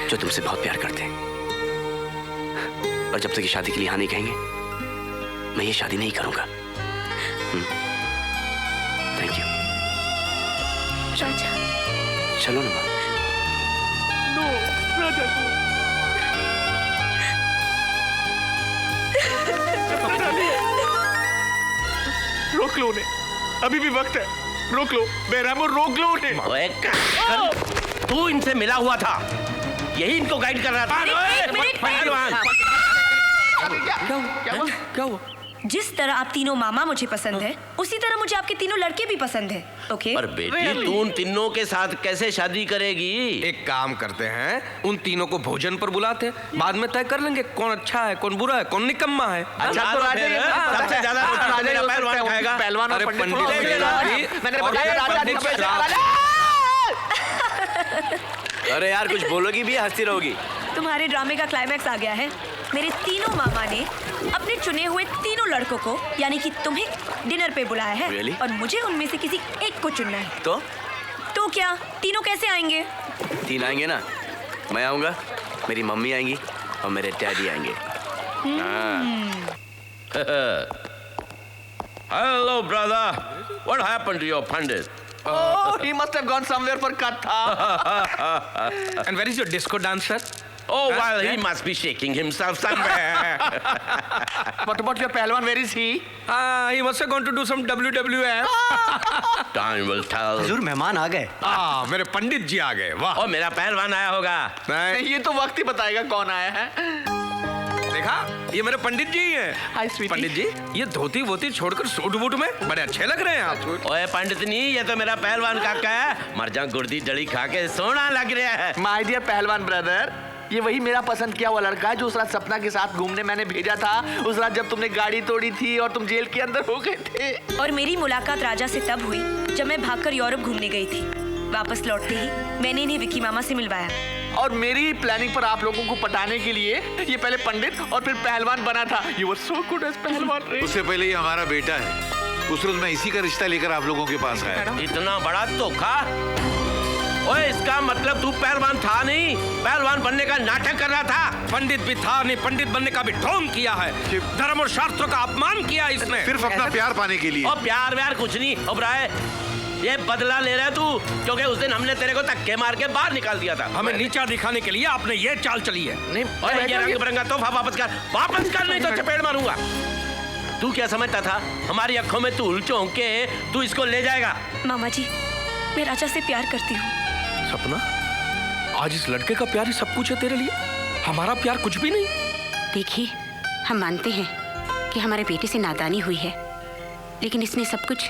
जो तुमसे बहुत प्यार करते हैं। और जब तक ये शादी के लिए हाँ नहीं कहेंगे, मैं ये शादी नहीं करूंगा। Thank you. राजा। चलो ना माँ। नो राजा रोक लो उन्हें, अभी भी वक्त है। रोक लो बेरहमो, रोक लो उन्हें। तू इनसे मिला हुआ था, यही इनको गाइड कर रहा था। क्या हुआ? जिस तरह आप तीनों मामा मुझे पसंद है, उसी तरह मुझे आपके तीनों लड़के भी पसंद है। ओके? पर बेटी तू उन तीनों के साथ कैसे शादी करेगी? एक काम करते हैं, उन तीनों को भोजन पर बुलाते हैं, बाद में तय कर लेंगे कौन अच्छा है, कौन बुरा है, कौन निकम्मा है। अच्छा तो राजा सबसे ज्यादा पहलवान खाएगा। पहलवान और पंडित अरे यार कुछ बोलोगी भी, हंसती रहोगी। तुम्हारे ड्रामे का क्लाइमैक्स आ गया है। मेरे तीनों मामा ने अपने चुने हुए तीनों लड़कों को, यानी कि तुम्हें, डिनर पे बुलाया है। Really? और मुझे उनमें से किसी एक को चुनना है। तो क्या तीनों कैसे आएंगे? 3 आएंगे ना, मैं आऊंगा, मेरी मम्मी आएंगी और मेरे डैडी आएंगे। Hello brother, what happened to your pandit? Oh, he must have gone somewhere for katha. And where is your disco dancer? Oh, well, he must be shaking himself somewhere. What about your pehलवान? Where is he? He must have gone to do some WWF. Time will tell. हुजूर मेहमान आ गए। मेरे पंडित जी आ गए। वाह। और मेरा पहलवान आया होगा। नहीं, ये तो वक्त ही बताएगा कौन आया है। देखा, ये मेरे पंडित जी हैं। हाय स्वीटी। पंडित जी, ये धोती वोती छोड़कर सूट बूट में बड़े अच्छे लग रहे हैं आप। ओए पंडितनी, ये तो मेरा पहलवान काका है। मरजा गुर्दी जड़ी खा के सोना लग रहा है। माय डियर पहलवान ब्रदर, ये वही मेरा पसंद किया हुआ लड़का है जो उस रात सपना के साथ घूमने मैंने भेजा था। उस रात जब तुमने गाड़ी तोड़ी थी और तुम जेल के अंदर हो गए थे। और मेरी मुलाकात राजा से तब हुई जब मैं भागकर यूरोप घूमने गई थी। वापस लौटते ही मैंने इन्हें विकी मामा से मिलवाया। और मेरी प्लानिंग पर आप लोगों को पटाने के लिए ये पहले पंडित और फिर पहलवान बना था। You were so good as पहलवान। उससे पहले ये हमारा बेटा है। उस रोज मैं इसी का रिश्ता लेकर आप लोगों के पास आया। इतना बड़ा धोखा? ओए, इसका मतलब तू पहलवान था नहीं, पहलवान बनने का नाटक कर रहा था। पंडित भी था नहीं, पंडित बनने का भी ढोंग किया है। धर्म और शास्त्रों का अपमान किया इसने, सिर्फ अपना प्यार पाने के लिए। और प्यार व्यार कुछ नहीं। ओबराय, ये बदला ले रहा है तू, क्योंकि उस दिन हमने तेरे को धक्के मार के बाहर निकाल दिया था। हमें नीचा दिखाने के लिए आपने ये चाल चली है। नहीं, ये रंग बिरंगा तोहफा वापस कर नहीं तो चपेट मारूंगा। तू क्या समझता था हमारी आंखों में तू उलझों के तू इसको ले जाएगा? मामा जी, मैं राजा से प्यार करती हूँ। सपना, आज इस लड़के का प्यार ही सब कुछ है तेरे लिए, हमारा प्यार कुछ भी नहीं। देखिए, हम मानते हैं कि हमारे बेटे से नादानी हुई है, लेकिन इसने सब कुछ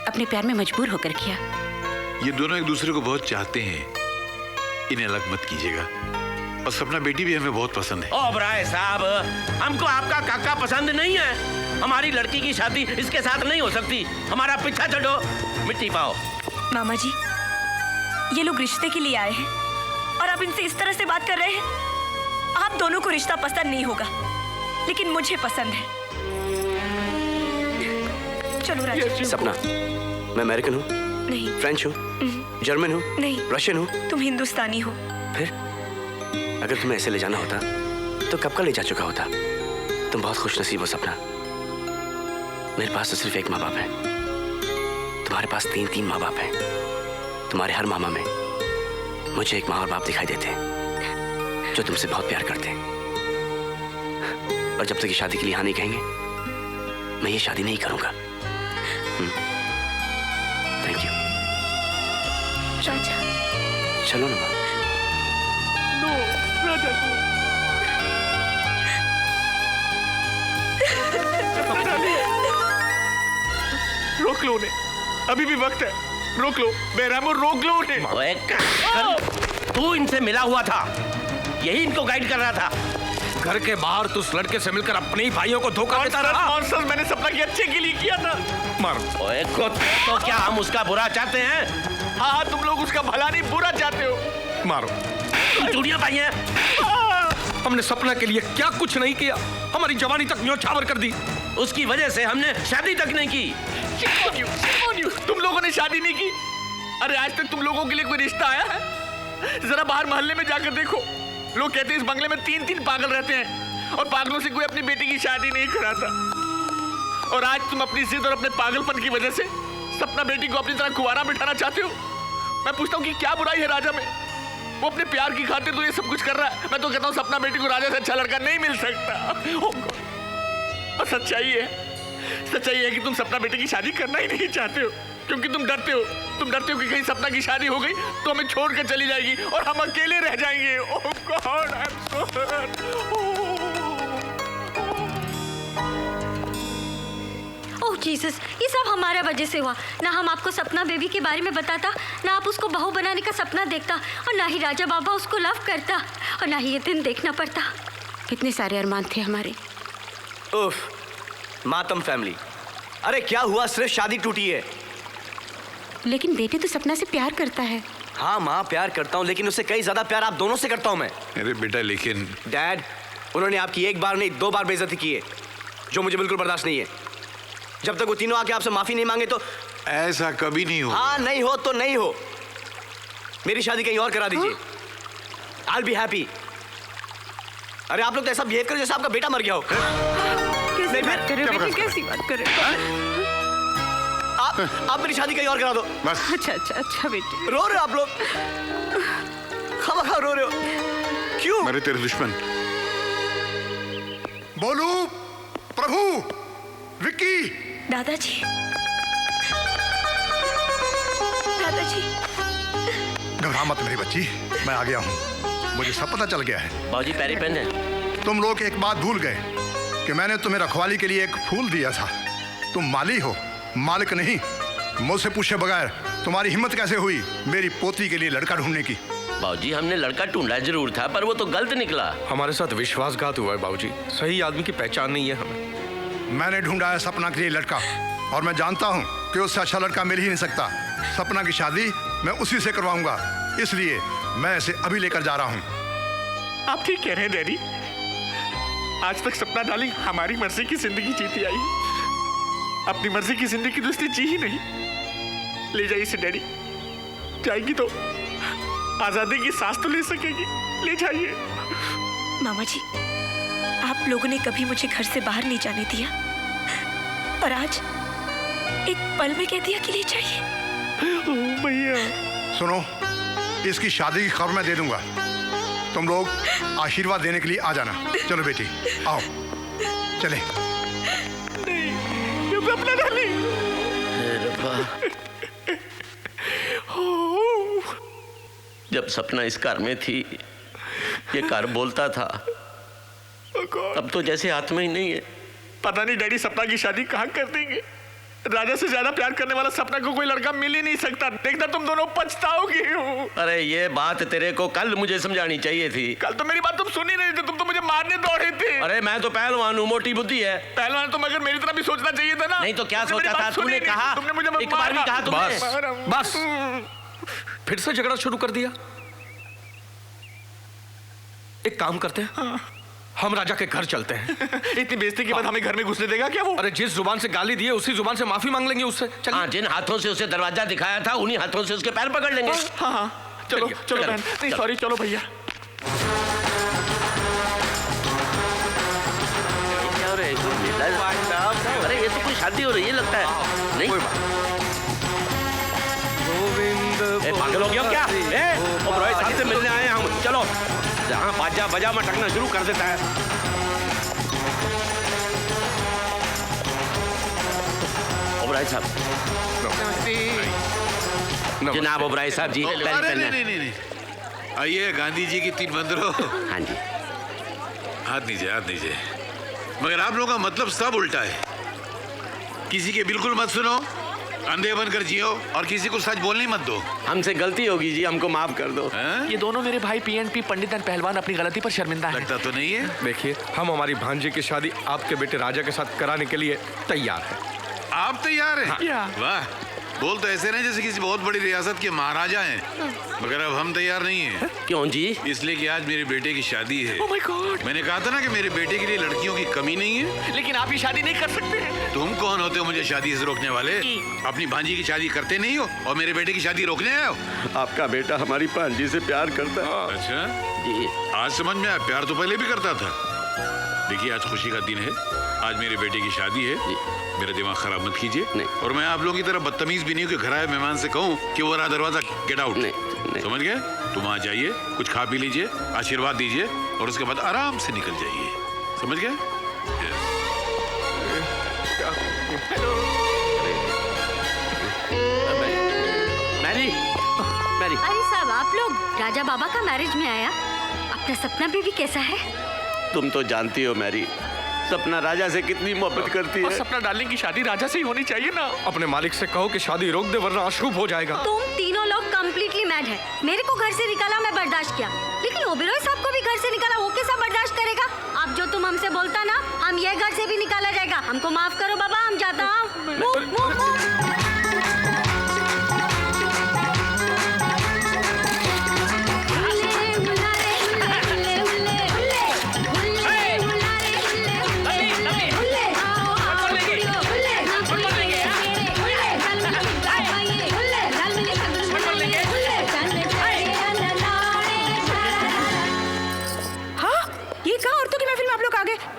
अपने प्यार में मजबूर होकर किया। ये दोनों एक दूसरे को बहुत चाहते हैं, इन्हें अलग मत कीजिएगा। और सपना बेटी भी हमें बहुत पसंद है। ओबराय साहब, हमको आपका काका पसंद नहीं है। हमारी लड़की की शादी इसके साथ नहीं हो सकती। हमारा पीछा छोड़ो, मिट्टी पाओ। मामा जी, ये लोग रिश्ते के लिए आए हैं और आप इनसे इस तरह से बात कर रहे हैं। आप दोनों को रिश्ता पसंद नहीं होगा, लेकिन मुझे पसंद है। चलो राजा। सपना, मैं अमेरिकन हूँ नहीं, फ्रेंच हूँ, जर्मन हूँ नहीं, रशियन हूँ। तुम हिंदुस्तानी हो। फिर अगर तुम्हें ऐसे ले जाना होता तो कब का ले जा चुका होता। तुम बहुत खुशनसीब हो सपना। मेरे पास तो सिर्फ एक माँ बाप है, तुम्हारे पास 3 माँ बाप हैं। तुम्हारे हर मामा में मुझे एक माँ और बाप दिखाई देते हैं जो तुमसे बहुत प्यार करते हैं। और जब तक ये शादी के लिए हाँ नहीं कहेंगे, मैं ये शादी नहीं करूंगा। Thank you. राजा। चलो ना माँ। नो राजा रोक लो उन्हें, अभी भी वक्त है। रोक लो बेरहमो, रोक लो उन्हें। तू इनसे मिला हुआ था, यही इनको गाइड कर रहा था। घर के बाहर तू उस लड़के से मिलकर अपने ही भाइयों को धोखा देता रहा। मैंने सपना के अच्छे के लिए किया था। मार। ओए तो क्या हम उसका बुरा चाहते हैं? हाँ, तुम लोग उसका भला नहीं बुरा चाहते हो। मारो। चूड़ियां पाई हैं। हमने सपना के लिए क्या कुछ नहीं किया, हमारी जवानी तक न्योछावर कर दी। उसकी वजह से हमने शादी तक नहीं की। तुम लोगों ने शादी नहीं की? अरे आज तक तुम लोगों के लिए कोई रिश्ता आया है? जरा बाहर मोहल्ले में जाकर देखो, लोग कहते हैं इस बंगले में 3 पागल रहते हैं और पागलों से कोई अपनी बेटी की शादी नहीं कराता। और आज तुम अपनी जिद और अपने पागलपन की वजह से सपना बेटी को अपनी तरह कुंवारा बिठाना चाहते हो। मैं पूछता हूँ कि क्या बुराई है राजा में? वो अपने प्यार की खातिर तो ये सब कुछ कर रहा है। मैं तो कहता हूँ सपना बेटी को राजा से अच्छा लड़का नहीं मिल सकता। और सच्चाई है कि तुम सपना बेटी की शादी करना ही नहीं चाहते हो, क्योंकि तुम डरते हो कि कहीं सपना की शादी हो गई तो हमें छोड़ कर चली जाएगी और हम अकेले रह जाएंगे। Oh god, I am so hurt. Oh Jesus, ये सब हमारा वजह से हुआ। ना हम आपको सपना बेबी के बारे में बताता, ना आप उसको बहू बनाने का सपना देखता, और ना ही राजा बाबा उसको लव करता, और ना ही ये दिन देखना पड़ता। कितने सारे अरमान थे हमारे। उफ, मातम फैमिली। अरे क्या हुआ? सिर्फ शादी टूटी है। लेकिन बेटे तो सपना से प्यार करता है। हाँ माँ, प्यार करता हूँ, लेकिन उससे कई ज्यादा प्यार आप दोनों से करता हूँ मैं। अरे बेटा लेकिन डैड, उन्होंने आपकी एक बार नहीं 2 बार बेइज्जती की है, जो मुझे बिल्कुल बर्दाश्त नहीं है। जब तक वो तीनों आके आपसे माफी नहीं मांगे तो। ऐसा कभी नहीं हो। हाँ, नहीं हो तो नहीं हो। मेरी शादी कहीं और करा दीजिए। I'll be happy। अरे आप लोग तो ऐसा बिहेव कर जैसे आपका बेटा मर गया हो। कैसी बात कर रहे हो बेटी? कैसी बात कर रहे हो? आप मेरी शादी कहीं और करा दो बस। अच्छा बेटी। रो रहे हो आप लोग? खामखा रो रहे हो क्यों? मेरे तेरे दुश्मन। बोलू प्रभु, विक्की। दादाजी, घबरा मत मेरी बच्ची, मैं आ गया हूँ। मुझे सब पता चल गया है। बाबूजी पैरी पेन है। तुम लोग एक बात भूल गए कि मैंने तुम्हें रखवाली के लिए एक फूल दिया था। तुम माली हो, मालिक नहीं। मुझसे पूछे बगैर तुम्हारी हिम्मत कैसे हुई मेरी पोती के लिए लड़का ढूंढने की? बाबूजी हमने लड़का ढूंढा जरूर था, पर वो तो गलत निकला। हमारे साथ विश्वासघात हुआ है बाबूजी। सही आदमी की पहचान नहीं है हमें। मैंने ढूंढा है सपना के लिए लड़का, और मैं जानता हूँ कि उससे अच्छा लड़का मिल ही नहीं सकता। सपना की शादी मैं उसी से करवाऊंगा, इसलिए मैं इसे अभी लेकर जा रहा हूँ। आप ठीक कह रहे हैं डैडी। आज तक सपना डार्लिंग हमारी मर्जी की जिंदगी जीती आई, अपनी मर्जी की जिंदगी तो उसने जी ही नहीं। ले जाइए इसे डैडी, जाएगी तो आजादी की सांस तो ले सकेगी। ले जाइए। मामा जी, आप लोगों ने कभी मुझे घर से बाहर नहीं जाने दिया, और आज एक पल में कह दिया कि ले जाइए। ओह भैया। सुनो, इसकी शादी की खबर मैं दे दूंगा। तुम लोग आशीर्वाद देने के लिए आ जाना। चलो बेटी, आओ चले। नहीं, ये अपना डार्लिंग। जब सपना इस कार में थी, ये कार बोलता था। अब तो जैसे हाथ में ही नहीं है। पता नहीं डैडी सपना की शादी कहाँ कर देंगे। राजा से ज्यादा प्यार करने वाला सपना को कोई लड़का मिल ही नहीं सकता। देखना तुम दोनों पछताओगे। अरे ये बात तेरे को कल मुझे समझानी चाहिए थी। कल तो मेरी बात तुम सुन ही नहीं थे, तुम तो मुझे मारने दौड़े थे। अरे मैं तो पहलवान हूँ, मोटी बुद्धि है। पहलवान तो मगर मेरी तरह भी सोचना चाहिए था ना। नहीं तो क्या तुमने सोचा मेरी था? बात सुनी तूने नहीं, कहा, तुमने मुझे एक बार भी कहा तुमने। बस फिर से झगड़ा शुरू कर दिया। एक काम करते हैं, हम राजा के घर चलते हैं। इतनी बेइज्जती के बाद हमें घर में घुसने देगा क्या वो? अरे जिस जुबान से गाली दी है उसी जुबान से माफी मांग लेंगे उससे। चलिए। हाँ, जिन हाथों से उसे दरवाजा दिखाया था उन्हीं हाथों से उसके पैर पकड़ लेंगे। हाँ, चलो चलो बहन। नहीं सॉरी, चलो भैया। क्या हो रहा है? अरे ये तो कोई शादी हो रही है लगता है। नहीं ए, पागल हो गया क्या? ओबराय साहब से मिलने आए हैं हम। चलो, जहाँ बाजा बजा मटकना शुरू कर देता है। ओबराय साहब। जनाब ओबराय साहब जी। अरे नहीं, आइए गांधी जी की 3 बंदरों। हाँ जी। हाथ नीचे। मगर आप लोगों का मतलब सब उल्टा है। किसी के बिल्कुल मत सुनो, अंधे बनकर जियो, और किसी को सच बोलने मत दो। हमसे गलती होगी जी, हमको माफ कर दो। ये दोनों मेरे भाई पीएनपी पंडित एंड पहलवान अपनी गलती पर शर्मिंदा हैं। लगता तो नहीं है। देखिए, हम हमारी भांजी की शादी आपके बेटे राजा के साथ कराने के लिए तैयार हैं। आप तैयार हैं? हाँ। वाह, बोल तो ऐसे नहीं जैसे किसी बहुत बड़ी रियासत के महाराजा हैं, मगर अब हम तैयार नहीं हैं। क्यों जी? इसलिए कि आज मेरे बेटे की शादी है। Oh my God! मैंने कहा था ना कि मेरे बेटे के लिए लड़कियों की कमी नहीं है। लेकिन आप ये शादी नहीं कर सकते हैं। तुम कौन होते हो मुझे शादी से रोकने वाले? अपनी भांजी की शादी करते नहीं हो और मेरे बेटे की शादी रोकने आए हो? आपका बेटा हमारी भांजी से प्यार करता है। अच्छा जी। आज समझ में आया, प्यार तो पहले भी करता था। देखिए आज खुशी का दिन है, आज मेरे बेटे की शादी है। मेरा दिमाग खराब मत कीजिए। नहीं। और मैं आप लोगों की तरह बदतमीज भी नहीं हूँ कि घर आए मेहमान से कहूँ कि वो रहा दरवाजा, गेट आउट। नहीं। समझ गए? तुम वहाँ जाइए, कुछ खा पी लीजिए, आशीर्वाद दीजिए और उसके बाद आराम से निकल जाइए। समझ गए? Mary, Mary. अरे साहब, आप लोग राजा बाबा का मैरिज में आया। अपना सपना बेबी कैसा है? तुम तो जानती हो मैरी, सपना राजा से कितनी मोहब्बत करती और है। सपना डार्लिंग की शादी राजा से ही होनी चाहिए ना। अपने मालिक से कहो कि शादी रोक दे वरना अशुभ हो जाएगा। तुम तीनों लोग कम्प्लीटली मैड है। मेरे को घर से निकाला, मैं बर्दाश्त किया, लेकिन ओबेरॉय साहब को भी घर से निकाला, वो कैसा बर्दाश्त करेगा? अब जो तुम हमसे बोलता ना, हम ये घर से भी निकाला जाएगा। हमको माफ करो बाबा, हम जाता हूँ।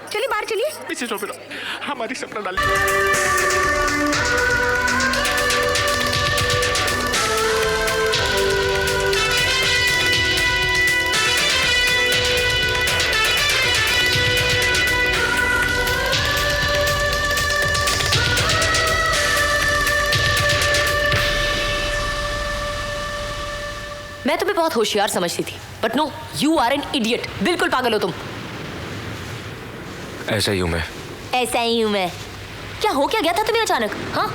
चलिए बाहर चलिए। पीछे चलो, हमारी सपना डार्लिंग। मैं तुम्हें बहुत होशियार समझती थी, but no, you are an idiot. बिल्कुल पागल हो तुम। ऐसा ही हूँ मैं। ऐसा ही हूँ मैं। क्या हो क्या गया था तुम्हें अचानक? हाँ,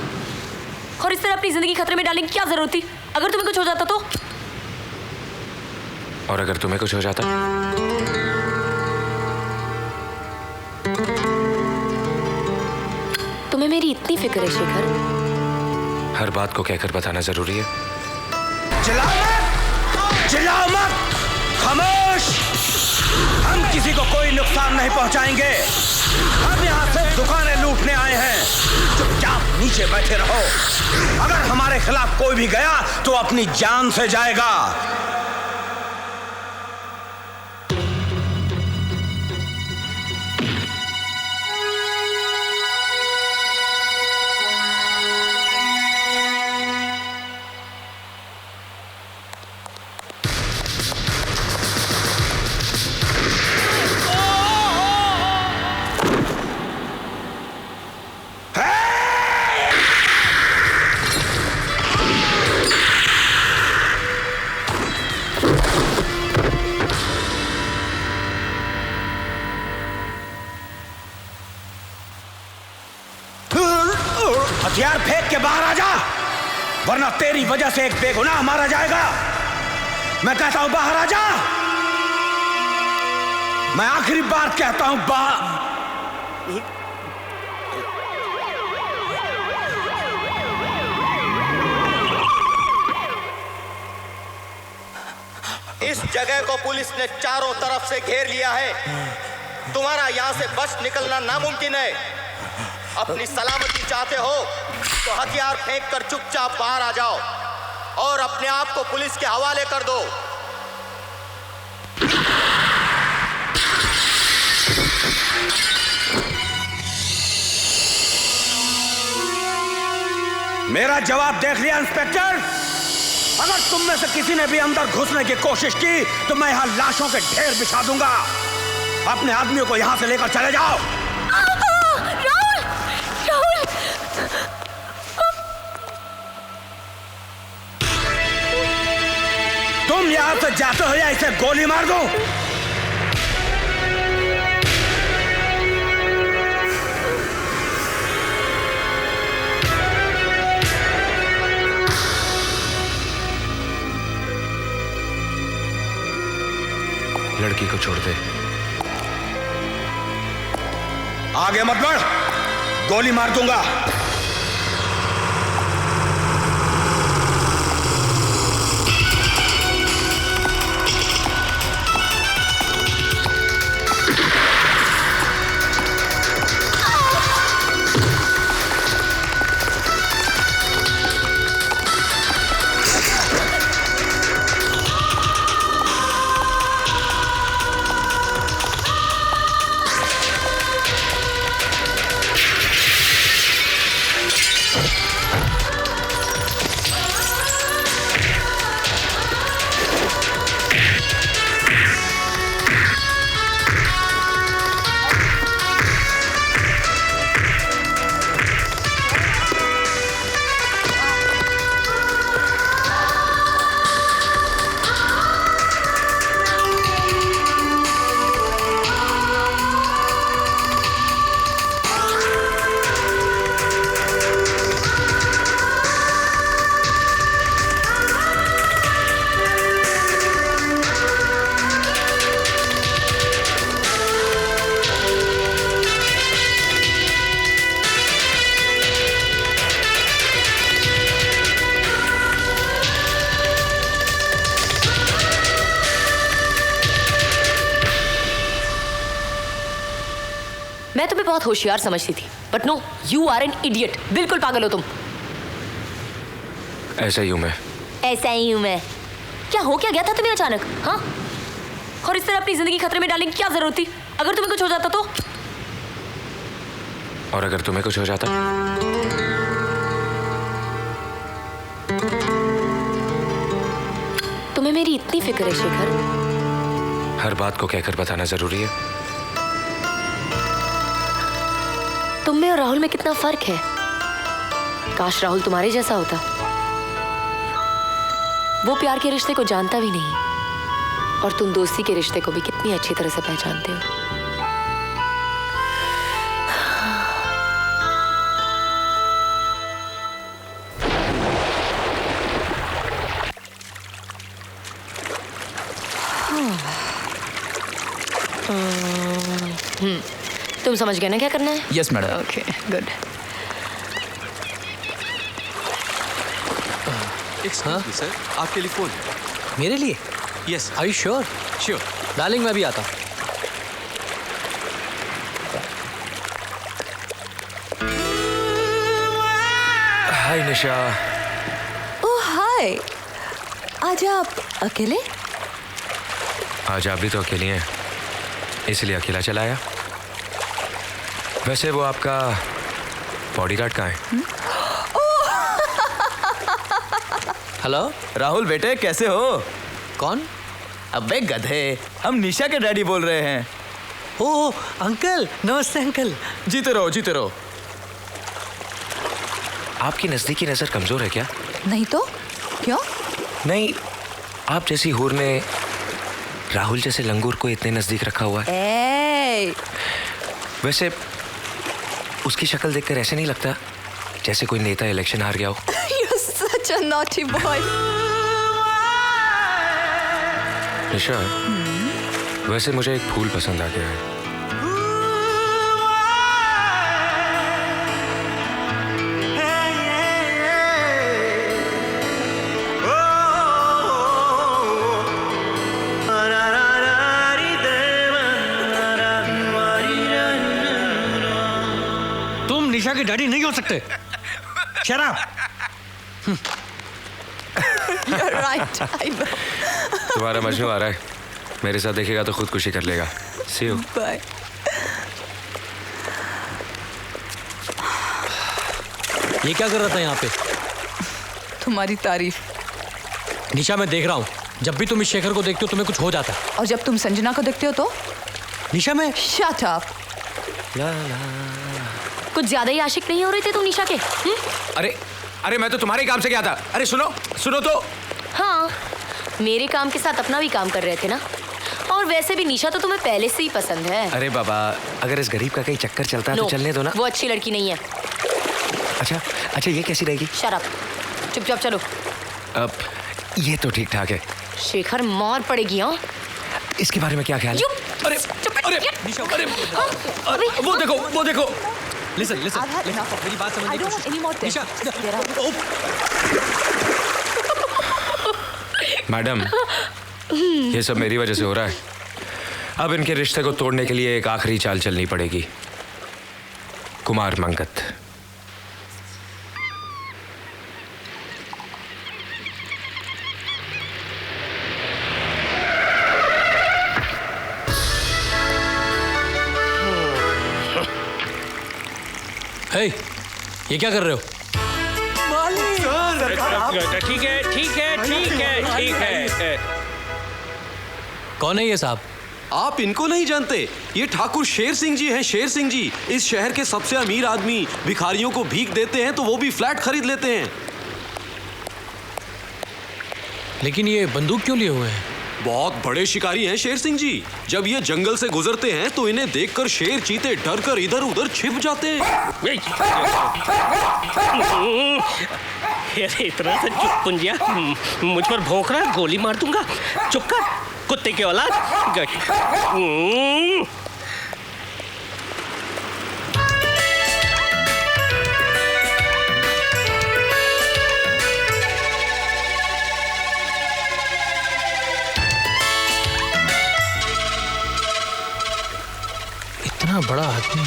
और इस तरह अपनी जिंदगी खतरे में डालने की क्या जरूरत थी? अगर तुम्हें कुछ हो जाता तो? और अगर तुम्हें कुछ हो जाता? तुम्हें मेरी इतनी फिक्र है शेखर? हर बात को कहकर बताना जरूरी है? चिल्लाओ मत, खामोश। हम किसी को कोई नुकसान नहीं पहुंचाएंगे। हम यहाँ सिर्फ दुकानें लूटने आए हैं। चुपचाप नीचे बैठे रहो। अगर हमारे खिलाफ कोई भी गया तो अपनी जान से जाएगा। हथियार फेंक के बाहर आ जा, वरना तेरी वजह से एक बेगुनाह मारा जाएगा। मैं कहता हूं बाहर आ जा। मैं आखिरी बार कहता हूं बाहर। इस जगह को पुलिस ने चारों तरफ से घेर लिया है। तुम्हारा यहाँ से बच निकलना नामुमकिन है। अपनी सलामती चाहते हो तो हथियार फेंक कर चुपचाप बाहर आ जाओ और अपने आप को पुलिस के हवाले कर दो। मेरा जवाब देख लिया इंस्पेक्टर। अगर तुम में से किसी ने भी अंदर घुसने की कोशिश की तो मैं यहां लाशों के ढेर बिछा दूंगा। अपने आदमियों को यहां से लेकर चले जाओ। राहुल, राहुल। तुम यहां से जाते हो या इसे गोली मार दो? लड़की को छोड़ दे। आगे मत बढ़, गोली मार दूंगा। मैं तुम्हें बहुत होशियार समझती थी, but no, you are an idiot. बिल्कुल पागल हो तुम। ऐसा ही हूं मैं। ऐसा ही हूं मैं। क्या हो क्या गया था तुम्हें अचानक? हाँ, और इस तरह अपनी जिंदगी खतरे में डालने की क्या जरूरत थी? अगर तुम्हें कुछ हो जाता तो? और अगर तुम्हें कुछ हो जाता? तुम्हें मेरी इतनी फिक्र है शेखर? हर बात को कहकर बताना जरूरी है? तुम में और राहुल में कितना फर्क है। काश राहुल तुम्हारे जैसा होता। वो प्यार के रिश्ते को जानता भी नहीं, और तुम दोस्ती के रिश्ते को भी कितनी अच्छी तरह से पहचानते हो। तुम समझ गए ना क्या करना है? Yes madam. Okay, good. Excuse me sir, आपके लिए फोन। मेरे लिए? Yes. Are you sure? Sure darling, मैं भी आता हूँ। हाय निशा। ओह हाय, आज आप अकेले? आज आप भी तो अकेली हैं, इसलिए अकेला चला आया। वैसे वो आपका बॉडीगार्ड कहाँ है? हेलो राहुल बेटे, कैसे हो? कौन? अबे गधे, हम निशा के डैडी बोल रहे हैं। ओह अंकल, नमस्ते अंकल। जीते रहो जीते रहो। आपकी नजदीकी नजर कमजोर है क्या? नहीं तो क्यों? नहीं, आप जैसी हूर ने राहुल जैसे लंगूर को इतने नजदीक रखा हुआ है। वैसे उसकी शक्ल देखकर ऐसे नहीं लगता जैसे कोई नेता इलेक्शन हार गया हो। You're such a naughty boy. निशा, वैसे मुझे एक फूल पसंद आ गया है। तुम निशा के डैडी नहीं हो सकते। शराब। You're right, I know. तुम्हारा मजनू आ रहा है, मेरे साथ देखेगा तो खुदकुशी कर लेगा। See you. Bye. ये क्या कर रहा था यहाँ पे? तुम्हारी तारीफ। निशा, मैं देख रहा हूँ, जब भी तुम इस शेखर को देखते हो तुम्हें कुछ हो जाता है। और जब तुम संजना को देखते हो तो? निशा, मैं Shut up. कुछ ज्यादा ही आशिक नहीं हो रहे थे तुम निशा के? अरे अरे, मैं तो तुम्हारे काम से गया था। अरे सुनो सुनो तो। हाँ, मेरे काम के साथ अपना भी काम कर रहे थे ना। और वैसे भी निशा तो तुम्हें पहले से ही पसंद है। अरे बाबा, अगर इस गरीब का कहीं चक्कर चलता तो चलने दो ना। वो अच्छी लड़की नहीं है। अच्छा अच्छा, ये कैसी रहेगी? शराब, चुपचाप चलो। अब ये तो ठीक ठाक है। शेखर, मार पड़ेगी। हाँ, इसके बारे में क्या ख्याल है? अरे अरे अरे, वो देखो वो देखो। लिसन लिसन, मेरी बात समझने की कोशिश। निशा, मैडम, ये सब मेरी वजह से हो रहा है। अब इनके रिश्ते को तोड़ने के लिए एक आखिरी चाल चलनी पड़ेगी। कुमार मंगत। हे, ये क्या कर रहे हो? ठीक है ठीक है ठीक है ठीक है। कौन है ये साहब? आप इनको नहीं जानते? ये ठाकुर शेर सिंह जी हैं। शेर सिंह जी इस शहर के सबसे अमीर आदमी। भिखारियों को भीख देते हैं तो वो भी फ्लैट खरीद लेते हैं। लेकिन ये बंदूक क्यों लिए हुए हैं? बहुत बड़े शिकारी हैं शेर सिंह जी। जब ये जंगल से गुजरते हैं तो इन्हें देखकर शेर चीते डर कर इधर उधर छिप जाते हैं। अरे इतना सा चुप पुंजिया, मुझ पर भौंक रहा है, गोली मार दूंगा। चुप कर, कुत्ते की औलाद। इतना इतना बड़ा आदमी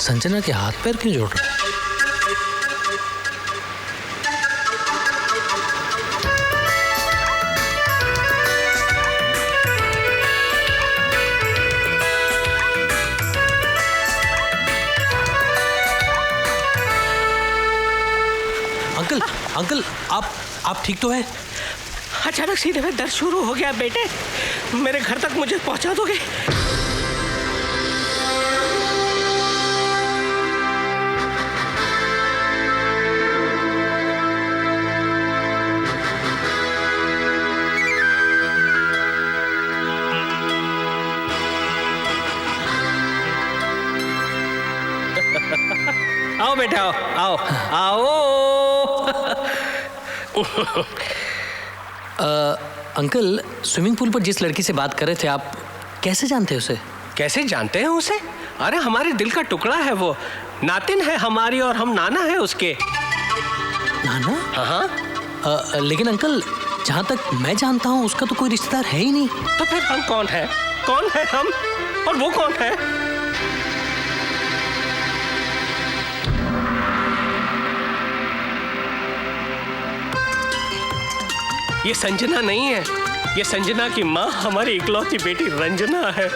संजना के हाथ पैर क्यों जोड़ रहा है? अंकल अंकल आप ठीक तो हैं? अचानक सीने में दर्द शुरू हो गया बेटे, मेरे घर तक मुझे पहुंचा दोगे? आओ बेटा आओ आओ अंकल स्विमिंग पूल पर जिस लड़की से बात कर रहे थे आप कैसे जानते हैं उसे? कैसे जानते हैं उसे? अरे हमारे दिल का टुकड़ा है वो, नातिन है हमारी और हम नाना है उसके। नाना? हाँ। लेकिन अंकल जहाँ तक मैं जानता हूँ उसका तो कोई रिश्तेदार है ही नहीं। तो फिर हम कौन है? कौन है हम और वो कौन है? ये संजना नहीं है, ये संजना की माँ हमारी इकलौती बेटी रंजना है।